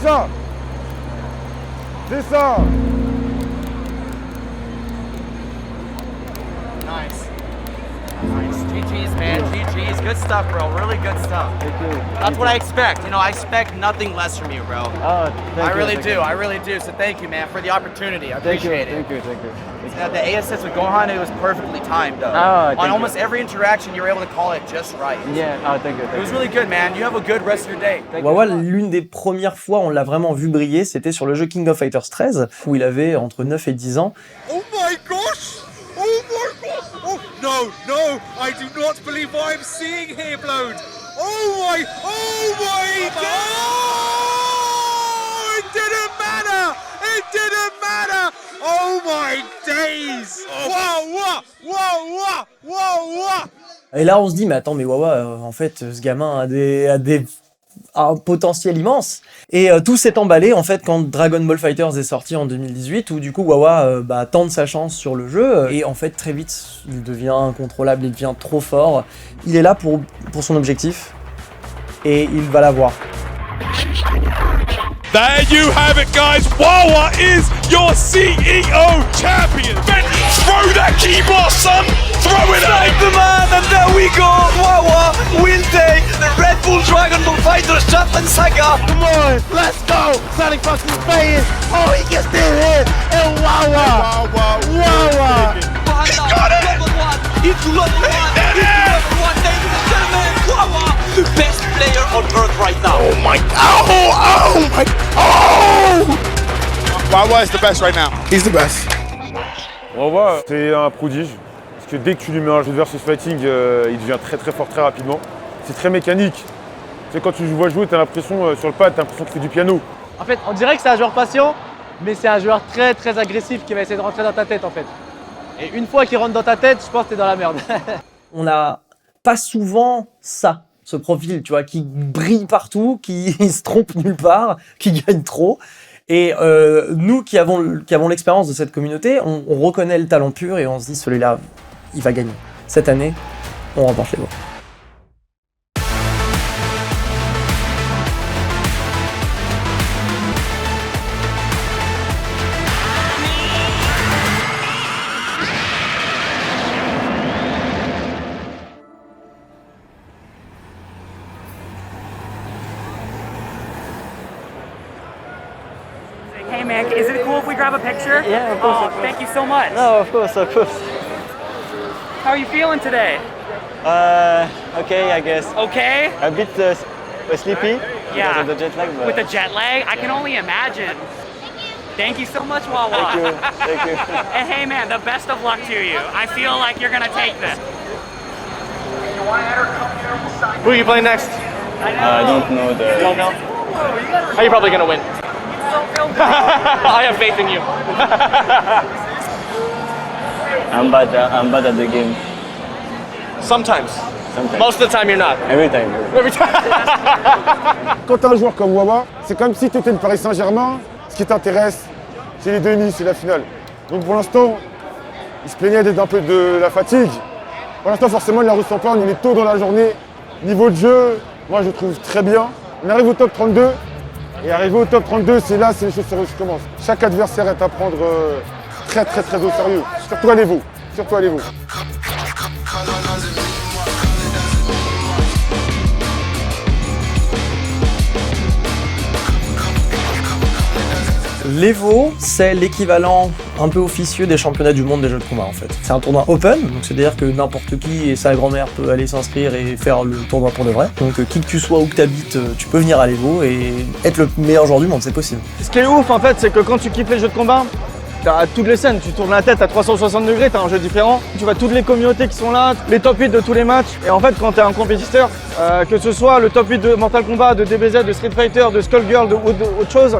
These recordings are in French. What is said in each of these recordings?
ça. C'est ça. Nice. Nice. GG's, man. GG's. Good stuff, bro. Really good stuff. Thank you. That's what I expect. You know, I expect nothing less from you, bro. Oh, thank I you. really thank do. you. I really do. So thank you, man, for the opportunity. I Thank you. appreciate it. Thank you. Thank you. The assist with Gohan, it was perfectly timed, though. Oh, thank On you. almost every interaction, you were able to call it just right. Yeah. Oh, thank you. It was really good, man. You have a good rest of your day. Wawa, l'une des premières fois où on l'a vraiment vu briller, c'était sur le jeu King of Fighters 13, où il avait entre 9 et 10 ans. Oh my gosh! Oh my gosh! Oh no, no! I do not believe what I'm seeing here, Blood! Oh my god! It didn't matter! It didn't matter! Oh my days! Whoa, whoa, whoa, whoa, whoa, whoa! Et là, on se dit, mais attends, mais Wawa, en fait, ce gamin a un potentiel immense. Et tout s'est emballé, en fait, quand Dragon Ball FighterZ est sorti en 2018, où du coup, Wawa tente sa chance sur le jeu. Et en fait, très vite, il devient incontrôlable, il devient trop fort. Il est là pour son objectif. Et il va l'avoir. There you have it, guys. Wawa is your CEO champion. Ben, throw that keyboard, son. Throw it at him. The man, and there we go. Wawa will take the Red Bull Dragon Ball FighterZ Champion Saga. Come on, let's go. Sonic Fox is playing. Oh, he gets in here. And Wawa. Wawa. He got it. It's level one. Level one. Ladies and gentlemen, Wawa, the best player on earth right now. Oh my! Oh my! Oh! Wawa is the best right now. He's the best. Wawa, c'est un prodige. Parce que dès que tu lui mets un jeu de versus fighting, il devient très très fort très rapidement. C'est très mécanique. Tu sais, quand tu le vois jouer, t'as l'impression, sur le pad, t'as l'impression qu'il fait du piano. En fait, on dirait que c'est un joueur patient, mais c'est un joueur très très agressif qui va essayer de rentrer dans ta tête en fait. Et une fois qu'il rentre dans ta tête, je pense que t'es dans la merde. On n'a pas souvent ça, ce profil, tu vois, qui brille partout, qui se trompe nulle part, qui gagne trop. Et nous qui avons l'expérience de cette communauté, on reconnaît le talent pur et on se dit, celui-là, il va gagner. Cette année, on remporte les voix. Hey man, is it cool if we grab a picture? Yeah, of course. Oh, Of course. thank you so much. No, of course, of course. How are you feeling today? Okay, I guess. Okay? A bit sleepy Yeah. because of the jet lag. But With the jet lag, I can only imagine. Thank you so much, Wawa. Thank you. Thank you. And hey man, the best of luck to you. I feel like you're gonna take this. Who are you playing next? I don't know the. Don't know. Are you probably gonna win? I have faith in you. I'm bad at the game. Sometimes. Sometimes. Most of the time you're not. Every time. Every time. Quand t'as un joueur comme Wawa, c'est comme si t'étais le Paris Saint-Germain. Ce qui t'intéresse, c'est les demi, c'est la finale. Donc pour l'instant, il se plaignait d'un peu de la fatigue. Pour l'instant, forcément, il ne la ressent pas. On est tôt dans la journée. Niveau de jeu, moi, je trouve très bien. On arrive au top 32. Et arrivé au top 32, c'est là, c'est les choses sérieuses qui commencent. Chaque adversaire est à prendre très très très au sérieux. Surtout à l'Evo. Surtout à l'Evo. L'Evo, c'est l'équivalent un peu officieux des championnats du monde des jeux de combat en fait. C'est un tournoi open, donc c'est-à-dire que n'importe qui et sa grand-mère peut aller s'inscrire et faire le tournoi pour de vrai. Donc qui que tu sois, où que t'habites, tu peux venir à l'Evo et être le meilleur joueur du monde, c'est possible. Ce qui est ouf en fait, c'est que quand tu kiffes les jeux de combat, t'as toutes les scènes, tu tournes la tête à 360 degrés, t'as un jeu différent. Tu vois toutes les communautés qui sont là, les top 8 de tous les matchs. Et en fait, quand t'es un compétiteur, que ce soit le top 8 de Mortal Kombat, de DBZ, de Street Fighter, de Skullgirl, ou autre chose,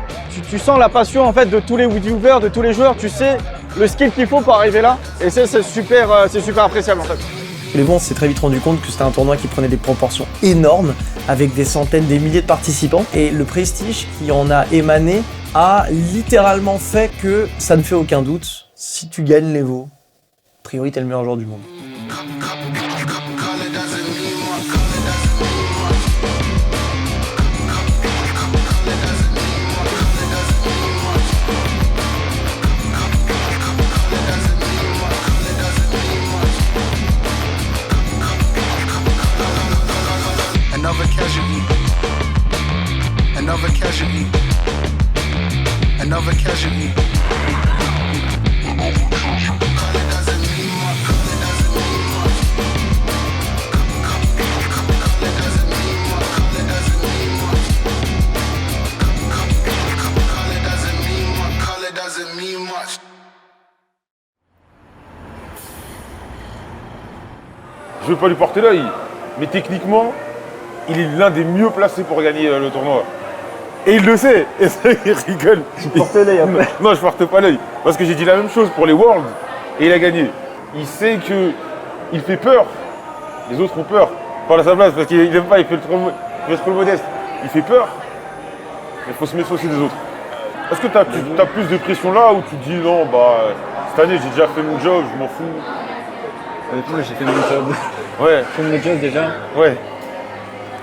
tu sens la passion en fait de tous les viewers, de tous les joueurs. Tu sais le skill qu'il faut pour arriver là. Et c'est super appréciable en fait. L'Evo, on s'est très vite rendu compte que c'était un tournoi qui prenait des proportions énormes, avec des centaines, des milliers de participants. Et le prestige qui en a émané a littéralement fait que ça ne fait aucun doute, si tu gagnes l'Evo, a priori t'es le meilleur joueur du monde. Je veux pas lui porter l'œil. Mais techniquement, il est l'un des mieux placés pour gagner le tournoi. Et il le sait. Et ça, il rigole. Tu portes l'œil après. Non, je porte pas l'œil. Parce que j'ai dit la même chose pour les Worlds. Et il a gagné. Il sait que il fait peur. Les autres ont peur. Par à sa place, parce qu'il n'aime pas, il fait trop modeste. Il fait peur. Mais il faut se méfier aussi des autres. Est-ce que tu as plus de pression là ou tu te dis non, bah cette année j'ai déjà fait mon job, je m'en fous. Honnêtement, j'ai fait mon job. Ouais. J'ai fait mon job déjà. Ouais.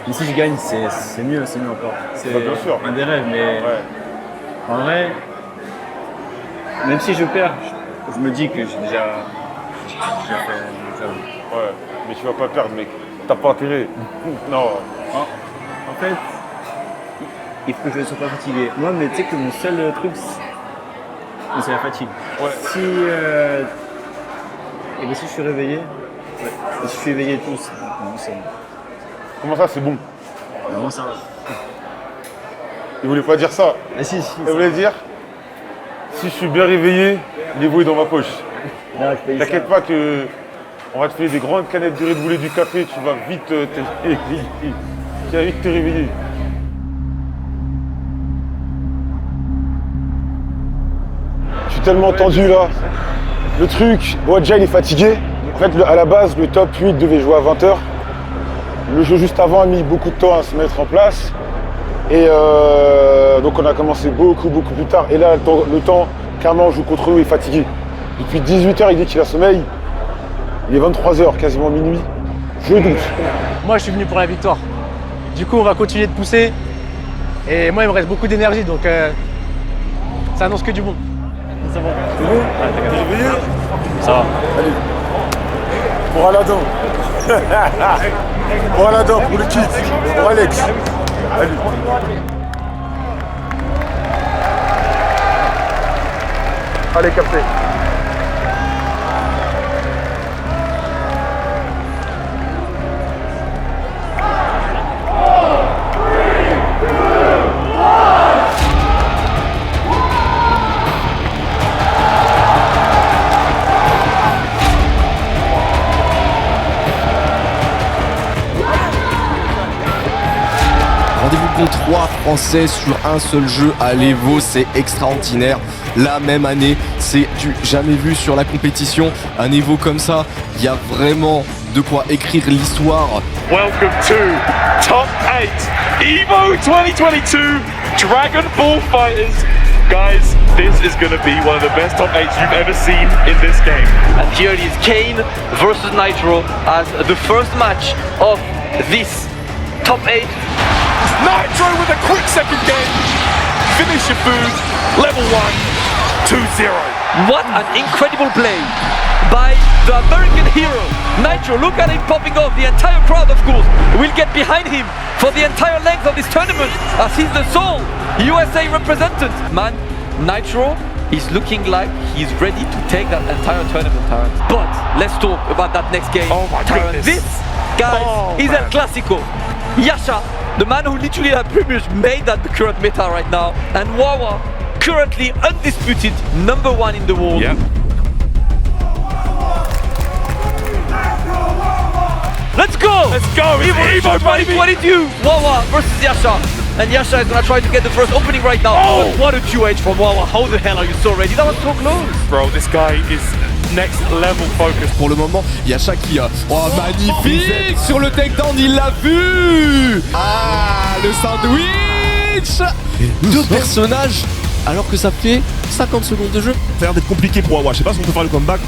Mais si je gagne, c'est mieux encore. C'est Bah, bien sûr. un des rêves, mais Ouais. en vrai, même si je perds, je me dis que j'ai déjà fait mon job. Ouais. Mais tu vas pas perdre, mec. T'as pas intérêt. Non. En fait, il faut que je ne sois pas fatigué. Moi, mais tu sais que mon seul truc, c'est la fatigue. Ouais. Si je suis réveillé, si je suis éveillé et tout, c'est bon. Comment ça, c'est bon? Vraiment, ça va. Il voulait pas dire ça. Ah si, Il voulait dire si je suis bien réveillé, l'Evo est dans ma poche. Non, je paye ça. T'inquiète pas que on va te filer des grandes canettes de Red Bull et du café, tu vas vite te réveiller. Je suis tellement tendu là. Le truc, Wadja il est fatigué. En fait, à la base, le top 8 devait jouer à 20h. Le jeu juste avant a mis beaucoup de temps à se mettre en place. Et donc on a commencé beaucoup plus tard. Et là, le temps, clairement, on joue contre eux, il est fatigué. Depuis 18h, il dit qu'il a sommeil. Il est 23h, quasiment minuit. Je doute. Moi, je suis venu pour la victoire. Du coup, on va continuer de pousser. Et moi, il me reste beaucoup d'énergie, donc ça annonce que du bon. C'est bon. C'est bon? T'es réveillé? Ça va. Allez. Pour Aladdin. Pour Aladdin, pour le kit. Pour Alex. Allez. Allez, capté. Rendez-vous contre 3 Français sur un seul jeu à l'Evo, c'est extraordinaire. La même année, c'est du jamais vu sur la compétition. Un Evo comme ça, il y a vraiment de quoi écrire l'histoire. Welcome to Top 8 EVO 2022 Dragon Ball Fighters. Guys, this is going to be one of the best top 8s you've ever seen in this game. And here it is Kane versus Nitro as the first match of this top 8. Nitro with a quick second game. Finish your food. Level 1, 2-0. What an incredible play by the American hero. Nitro, look at him popping off. The entire crowd, of course, will get behind him for the entire length of this tournament as he's the sole USA representative. Man, Nitro is looking like he's ready to take that entire tournament, Taran. But let's talk about that next game. Oh my Taran, goodness. this, guys, is El Clasico. Yasha, the man who literally pretty much made that the current meta right now, and Wawa, currently undisputed #1 in the world. Yep. Let's go! Let's go! It's Evo 2022! Wawa versus Yasha. And Yasha is gonna try to get the first opening right now. Oh. But what a 2H from Wawa. How the hell are you so ready? That was so close. Bro, this guy is next level focused. Pour le moment, Yasha qui a... Oh, magnifique sur le takedown, il l'a vu. Ah, le sandwich. Deux personnages alors que ça fait 50 secondes de jeu. Ça a l'air d'être compliqué pour Wawa. Je sais pas si on peut faire le comeback.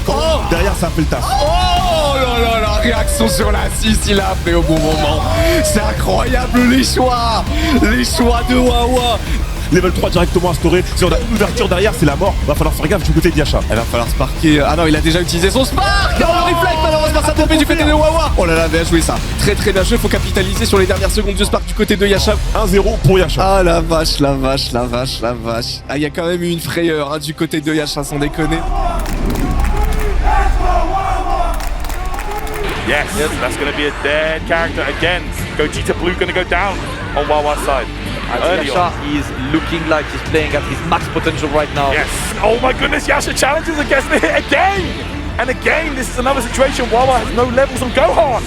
Derrière, ça a fait le taf. Oh là là, la réaction sur la 6, il a fait au bon moment. C'est incroyable les choix de Wawa. Level 3 directement instauré. Si on a une ouverture derrière, c'est la mort. Va falloir faire gaffe du côté de Yasha. Il va falloir sparker. Ah non, il a déjà utilisé son spark. Oh, le réflexe, malheureusement, ça tombait du côté de Wawa. Oh là là, bien joué ça. Très très bien joué. Faut capitaliser sur les dernières secondes de spark du côté de Yasha. 1-0 pour Yasha. Ah la vache, la vache, la vache, la vache. Ah, il y a quand même eu une frayeur hein, du côté de Yasha, sans déconner. Yes, that's going to be a dead character again. Gogeta Blue going to go down on Wawa's side. Yasha is looking like he's playing at his max potential right now. Yes. Oh my goodness, Yasha challenges against the hit again. And again, this is another situation. Wawa has no levels on Gohan.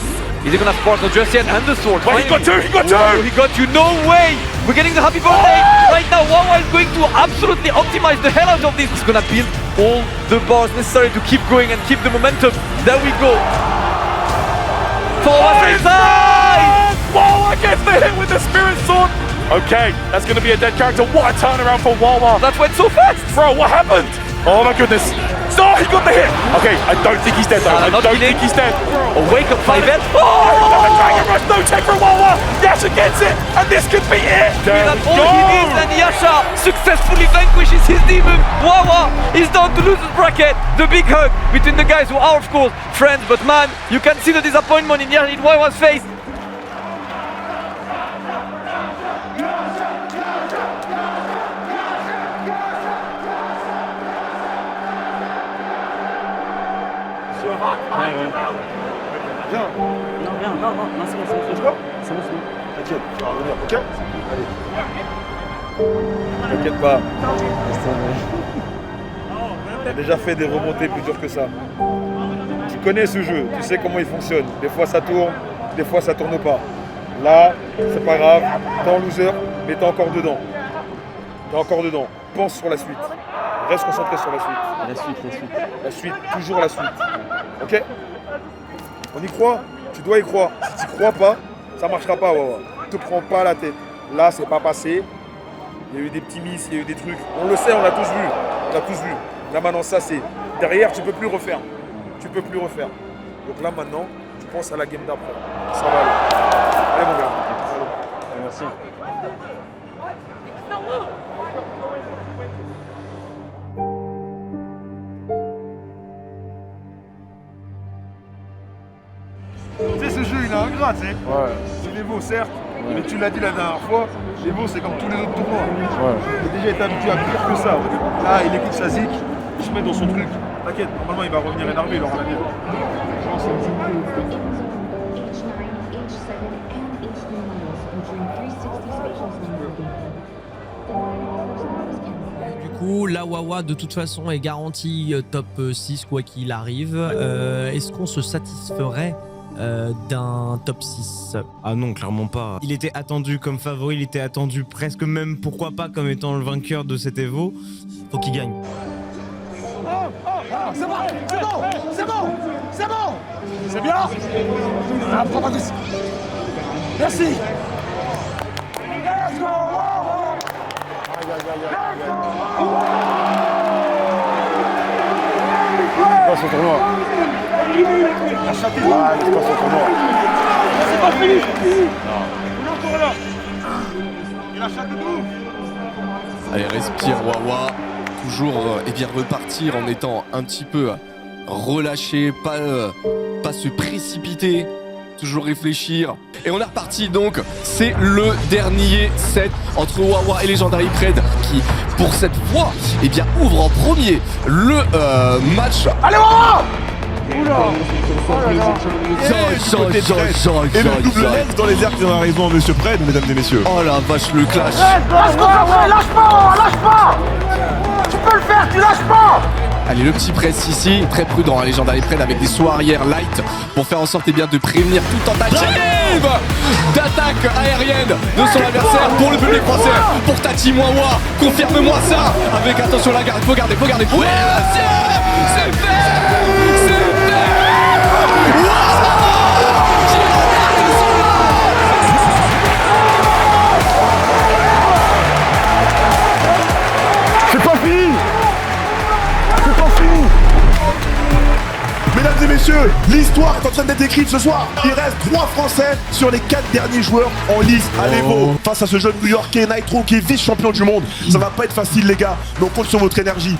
Is he gonna sparkle just yet? And the sword. Well, he got two, he got two! Wow, he got you, no way! We're getting the happy birthday! Right now, Wawa is going to absolutely optimize the hell out of this. He's gonna build all the bars necessary to keep going and keep the momentum. There we go. Forward inside! Wawa gets the hit with the Spirit Sword! Okay, that's gonna be a dead character. What a turnaround for Wawa! That went so fast! Bro, what happened? Oh my goodness. Oh, he got the hit! Okay, I don't think he's dead though. I don't think he's dead. Oh, wake up, Fivet! Oh! The Dragon Rush, no tech from Wawa! Yasha gets it, and this could be it! There That's we all go! he needs, and Yasha successfully vanquishes his demon. Wawa is down to lose his bracket. The big hug between the guys who are, of course, friends, but man, you can see the disappointment in Wawa's face. Viens. Non, c'est bon, C'est bon, c'est bon. T'inquiète, tu vas revenir, ok? Allez. T'inquiète pas. T'as déjà fait des remontées plus dures que ça. Tu connais ce jeu, tu sais comment il fonctionne. Des fois ça tourne, des fois ça tourne pas. Là, c'est pas grave, t'es en loser, mais t'es encore dedans. T'es encore dedans. Pense sur la suite. Reste concentré sur la suite. La suite, toujours la suite. Ok? On y croit? Tu dois y croire. Si tu crois pas, ça marchera pas, Wawa. Ne te prends pas la tête. Là, c'est pas passé. Il y a eu des petits miss, il y a eu des trucs. On le sait, on l'a tous vu. On l'a tous vu. Là maintenant, ça c'est. Derrière, tu peux plus refaire. Tu peux plus refaire. Donc là maintenant, tu penses à la game d'après. Ça va aller. Allez mon gars. Merci. Tu sais, ce jeu il est ingrat, tu sais. Ouais. C'est l'Evo, certes, mais tu l'as dit la dernière fois, l'Evo c'est comme tous les autres tournois. Ouais. Il a déjà été habitué à pire que ça. Là, il écoute sa zik, il se met dans son truc. T'inquiète, normalement il va revenir énervé, il aura la mienne. Du coup, la Wawa de toute façon est garantie top 6 quoi qu'il arrive. Est-ce qu'on se satisferait d'un top 6? Ah non, clairement pas. Il était attendu comme favori, il était attendu presque même, pourquoi pas, comme étant le vainqueur de cet Evo. Faut qu'il gagne. C'est bon, c'est bon, c'est bon, c'est bon. C'est bien. Ah, prends pas de... Merci. Let's go. C'est pas ce tournoi. La chatte est Ah, c'est pas ce tournoi. C'est pas fini. On est encore là. Et la chatte est d'où? Allez, respire Wawa. Toujours repartir en étant un petit peu relâché, pas se précipiter, toujours réfléchir. Et on est reparti donc, c'est le dernier set entre Wawa et Legendary Pred qui, pour cette fois, ouvre en premier le match. Allez Wawa! Oula! Et le double lens dans les airs qui ont raison, monsieur Pred, mesdames et messieurs. Oh la vache, le clash. Lâche pas, lâche pas, lâche pas! Tu peux le faire, tu lâches pas! Allez, le petit press ici, très prudent, hein, Legendary Pred avec des sauts arrière light pour faire en sorte de prévenir tout tentative d'attaque aérienne de son adversaire pour le public français, pour ta team Wawa. Confirme-moi ça avec attention la garde, faut garder. Oui, c'est fait! C'est pas fini! C'est pas fini! Mesdames et messieurs, l'histoire est en train d'être écrite ce soir. Il reste 3 Français sur les 4 derniers joueurs en lice à l'Evo. Face à ce jeune New-Yorkais Nitro qui est vice-champion du monde. Ça va pas être facile les gars, mais on compte sur votre énergie.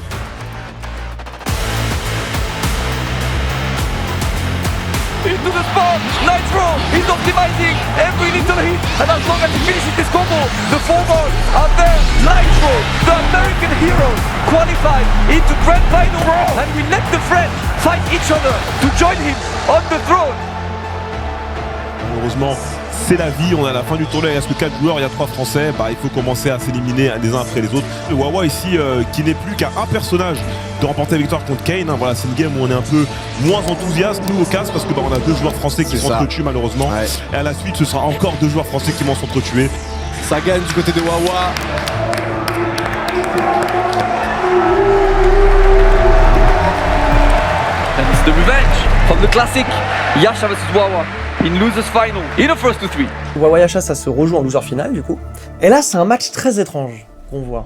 Into the spot, Nitro is optimizing every little hit, and as long as he finishes this combo, the 4 bars are there. Nitro, the American hero, qualified into Grand Final, and we let the friends fight each other to join him on the throne. Malheureusement, c'est la vie, on est à la fin du tournoi, il reste que 4 joueurs, il y a 3 Français, bah, il faut commencer à s'éliminer les uns après les autres. Le Wawa ici qui n'est plus qu'à un personnage de remporter la victoire contre Kane, hein. Voilà, c'est une game où on est un peu moins enthousiaste nous au casse parce que bah, on a 2 joueurs français qui s'entretuent malheureusement. Ouais. Et à la suite ce sera encore 2 joueurs français qui vont s'entretuer. Ça gagne du côté de Wawa. And it's the revenge from the classic Yasha vs Wawa in losers final in the first to 3. Wawa Yasha, ça se rejoue en loser final du coup. Et là, c'est un match très étrange qu'on voit.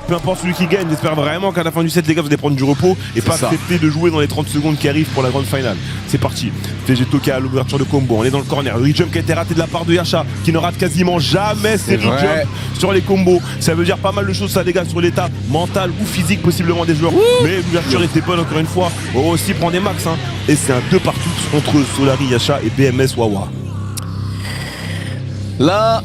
Peu importe celui qui gagne, j'espère vraiment qu'à la fin du set les gars vous allez prendre du repos et pas accepter de jouer dans les 30 secondes qui arrivent pour la grande finale. C'est parti, FG Toka à l'ouverture de combo, on est dans le corner, le jump qui a été raté de la part de Yasha qui ne rate quasiment jamais ses jumps sur les combos. Ça veut dire pas mal de choses ça les gars sur l'état mental ou physique possiblement des joueurs. Mais l'ouverture était bonne encore une fois, Wawa aussi prend des max hein. Et c'est un 2 partout entre Solari Yasha et BMS Wawa. Là,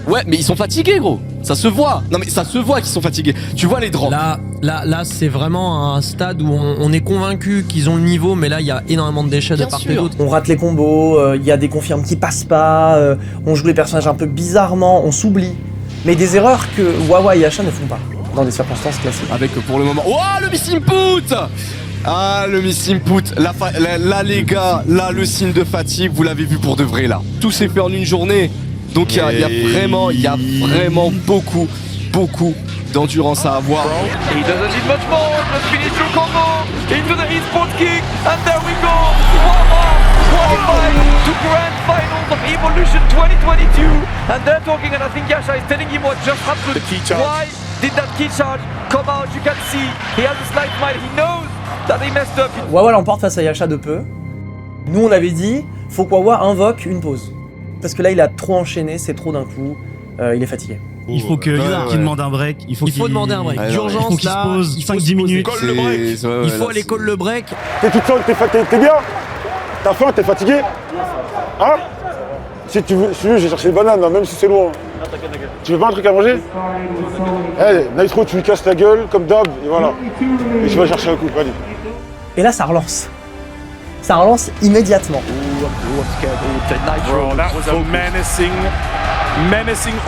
ouais mais ils sont fatigués gros. Ça se voit, non mais ça se voit qu'ils sont fatigués. Tu vois les drops. Là c'est vraiment un stade où on est convaincu qu'ils ont le niveau, mais là il y a énormément de déchets de part et d'autre. On rate les combos, il y a des confirmes qui passent pas, on joue les personnages un peu bizarrement, on s'oublie. Mais des erreurs que Wawa et Yasha ne font pas dans des circonstances classiques. Avec pour le moment, oh le miss input. Ah le miss input, là les gars, là le signe de fatigue, vous l'avez vu pour de vrai là. Tout s'est fait en une journée. Donc il y a vraiment beaucoup d'endurance à avoir. He doesn't need much more, just finish your combo into the esports kick, and there we go! Wawa qualified to grand finals of Evolution 2022, and they're talking, and I think Yasha is telling him what just happened. The key charge. Why did that key charge come out? You can see he has a slight mind, he knows that he messed up. Wawa l'emporte face à Yasha de peu. Nous on avait dit, faut que Wawa invoque une pause. Parce que là il a trop enchaîné, c'est trop d'un coup, il est fatigué. Il faut que York demande un break. Il faut demander un break. D'urgence, il faut qu'il se pose 5-10 minutes. Colle le break. Il faut aller call le break. T'es toute seule, t'es bien. T'as faim, t'es fatigué. Hein? Si tu veux, j'ai cherché des bananes, hein, même si c'est loin. Tu veux pas un truc à manger? Hey, Nitro, tu lui casses la gueule, comme d'hab, et voilà. Et tu vas chercher un coup, allez. Et là ça relance. Ça relance immédiatement. Bro, that was a menacing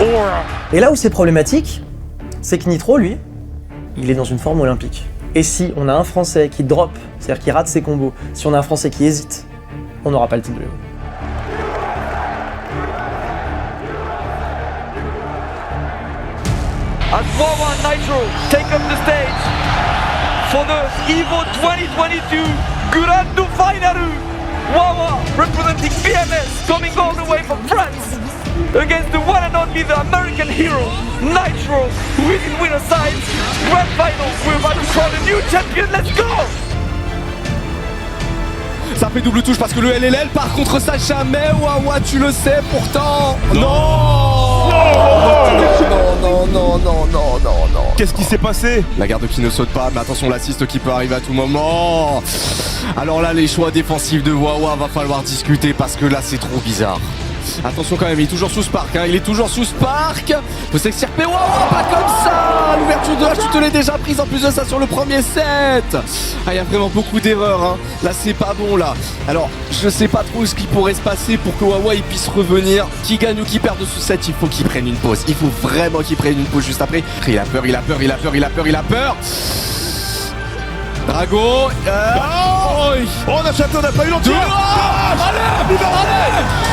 aura. Et là où c'est problématique, c'est que Nitro, lui, il est dans une forme olympique. Et si on a un Français qui drop, c'est-à-dire qui rate ses combos, si on a un Français qui hésite, on n'aura pas le titre de l'Evo. As Wawa and Nitro take up the stage for the Evo 2022 Grande Finalu. Wawa representing BMS coming all the way from France against the one and only the American hero Nitro, who is in winner side. Grand final, we're about to crown a new champion. Let's go! Ça fait double touche parce que le LLL part contre ça jamais. Wawa, tu le sais pourtant. Non. Non. Qu'est-ce qui s'est passé? La garde qui ne saute pas, mais attention l'assist qui peut arriver à tout moment. Alors là, les choix défensifs de Wawa, va falloir discuter parce que là, c'est trop bizarre. Attention quand même, il est toujours sous Spark, hein, il est toujours sous Spark. Faut s'extirper, Wawa, pas comme ça. L'ouverture de H, tu te l'es déjà prise en plus de ça sur le premier set. Ah, il y a vraiment beaucoup d'erreurs, hein. Là, c'est pas bon, là. Alors, je sais pas trop ce qui pourrait se passer pour que Wawa il puisse revenir. Qui gagne ou qui perd de ce set, il faut qu'il prenne une pause. Il faut vraiment qu'il prenne une pause juste après. Il a peur. Drago, on a château, on n'a pas eu l'entière.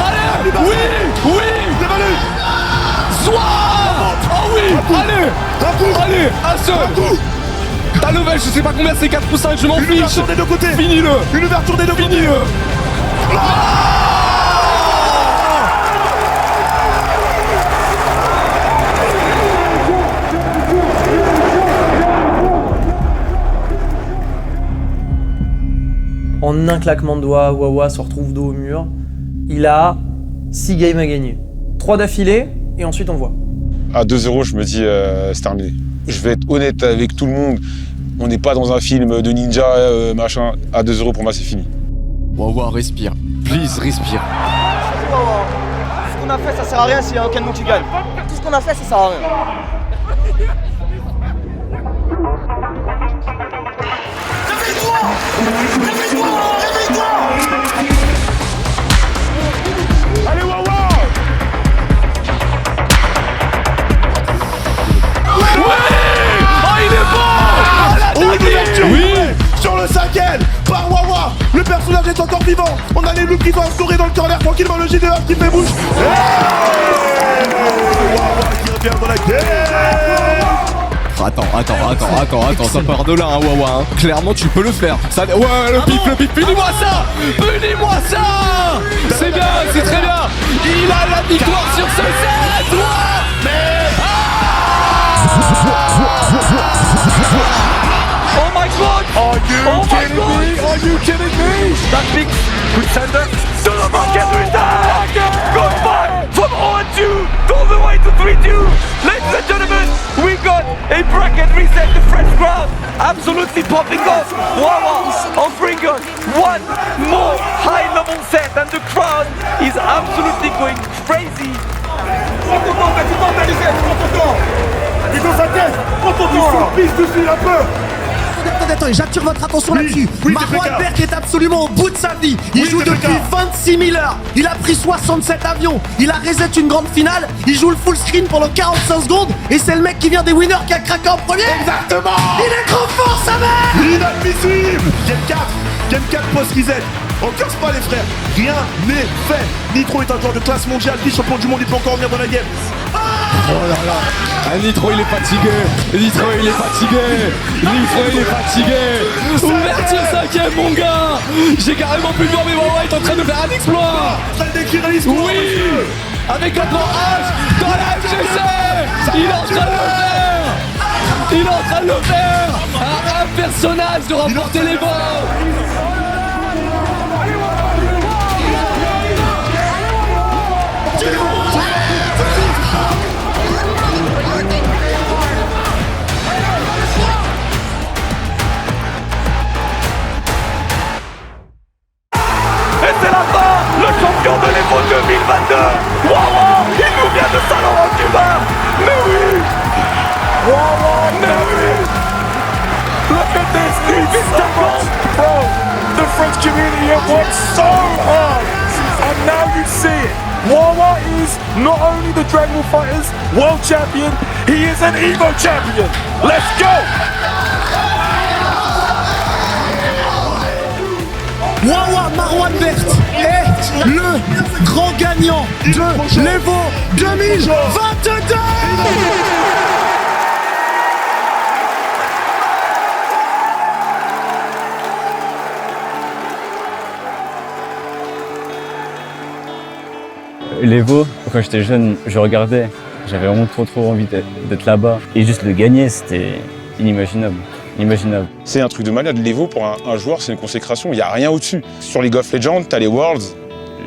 Allez, oui, dévalu. Soir. Oh oui, allez, un seul. T'as level, je sais pas combien c'est 4 ou 5, je m'en fiche. Une ouverture des deux côtés. Finis-le. Une ouverture des deux côtés. Finis-le. En un claquement de doigts, Wawa se retrouve dos au mur. Il a 6 games à gagner. 3 d'affilée, et ensuite on voit. À 2-0, je me dis, c'est terminé. Je vais être honnête avec tout le monde. On n'est pas dans un film de ninja, machin. À 2-0, pour moi, c'est fini. Wawa, respire. Please, respire. Wawa, tout ce qu'on a fait, ça sert à rien s'il y a aucun nom qui gagne. Tout ce qu'on a fait, ça sert à rien. soulage est encore vivant. On a les loups qui vont instaurer dans le corner tranquillement le G2 qui fait bouche. Qui revient dans la game. Attends, ça part de là, hein, Wawa. Hein. Clairement, tu peux le faire. Ça... Ouais, le pif, punis-moi ça. C'est bien, c'est très bien. Il a la victoire sur ce set. Oh my god! Are you kidding me? That big good sender. Donovan gets with that! Good fight from 0-2 all the way to 3-2. Ladies and gentlemen, we got a bracket reset. The French crowd absolutely popping off. Wawa offering us one more high-level set, and the crowd is absolutely going crazy. Il est dans sa tête. Il se pisse dessus, il a peur. Attends, j'attire votre attention là-dessus. Marwan Berk est absolument au bout de sa vie. Il joue depuis 26 000 heures. Il a pris 67 avions. Il a reset une grande finale. Il joue le full screen pendant 45 secondes. Et c'est le mec qui vient des winners qui a craqué en premier. Exactement. Il est trop fort, sa mère. Inadmissible. Game 4 post-reset. On casse pas les frères. Rien n'est fait. Nitro est un joueur de classe mondiale. Vice-champion du monde. Il peut encore venir dans la game. Oh là là. Ah, Nitro il est fatigué. Ouverture 5ème mon gars. J'ai carrément pu le voir, mais Wawa est en train de faire un exploit. En train d'écrire l'histoire. Oui. Avec un grand H dans la FGC. Il est en train de le faire. Un personnage de remporter les balles. Et c'est la fin, le champion de l'Evo 2022. Wawa, il nous vient de Saint-Laurent-du-Bain. Mais oui. Wawa, mais oui. Look at this, he's doubled. Bro, the French community have worked so hard, and now you see it. Wawa is not only the Dragon Ball Fighters world champion, he is an Evo champion. Let's go! Wawa Marwan Berk est le grand gagnant de l'Evo 2022. L'Evo, quand j'étais jeune, je regardais, j'avais vraiment trop envie d'être là-bas. Et juste le gagner, c'était inimaginable. C'est un truc de malade. L'Evo, pour un joueur, c'est une consécration, il n'y a rien au-dessus. Sur League of Legends, tu as les Worlds.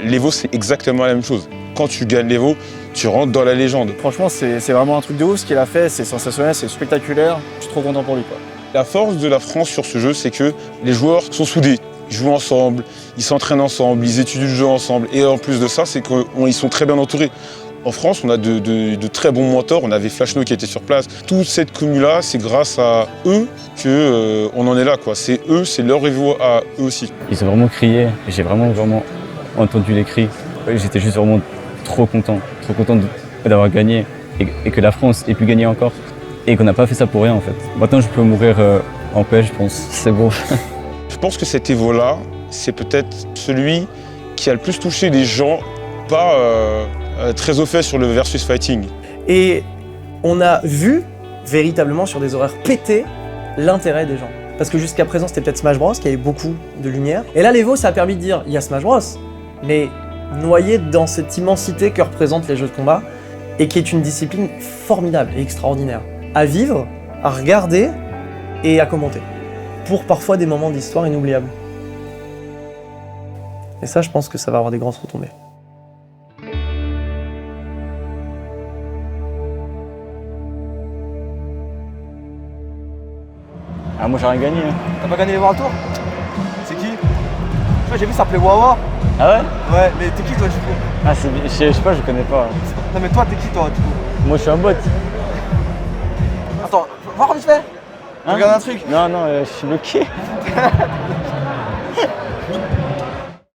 L'Evo, c'est exactement la même chose. Quand tu gagnes l'Evo, tu rentres dans la légende. Franchement, c'est vraiment un truc de ouf ce qu'il a fait. C'est sensationnel, c'est spectaculaire. Je suis trop content pour lui, quoi. La force de la France sur ce jeu, c'est que les joueurs sont soudés. Ils jouent ensemble, ils s'entraînent ensemble, ils étudient le jeu ensemble. Et en plus de ça, c'est qu'ils sont très bien entourés. En France, on a de très bons mentors. On avait Flashno qui était sur place. Toute cette commu-là, c'est grâce à eux qu'on en est là, quoi. C'est eux, c'est leur Evo à eux aussi. Ils ont vraiment crié. J'ai vraiment entendu les cris. J'étais juste vraiment trop content d'avoir gagné et que la France ait pu gagner encore. Et qu'on n'a pas fait ça pour rien, en fait. Maintenant, je peux mourir en paix, je pense. C'est bon. Je pense que cet Evo-là, c'est peut-être celui qui a le plus touché les gens, pas très au fait sur le versus fighting. Et on a vu véritablement sur des horaires pétés l'intérêt des gens. Parce que jusqu'à présent, c'était peut-être Smash Bros qui avait beaucoup de lumière. Et là, l'Evo, ça a permis de dire, il y a Smash Bros, mais noyé dans cette immensité que représentent les jeux de combat et qui est une discipline formidable et extraordinaire. À vivre, à regarder et à commenter. Pour parfois des moments d'histoire inoubliables. Et ça, je pense que ça va avoir des grandes retombées. Ah, moi j'ai rien gagné. T'as pas gagné les World Tour? C'est qui? J'ai vu ça s'appelait Wawa. Ah ouais? Ouais, mais t'es qui toi du coup? Ah, je sais pas, je connais pas. Non, mais toi, t'es qui toi du coup? Moi je suis un bot. Attends, voir vite fait. Hein? Regarde un truc. Non, je suis bloqué.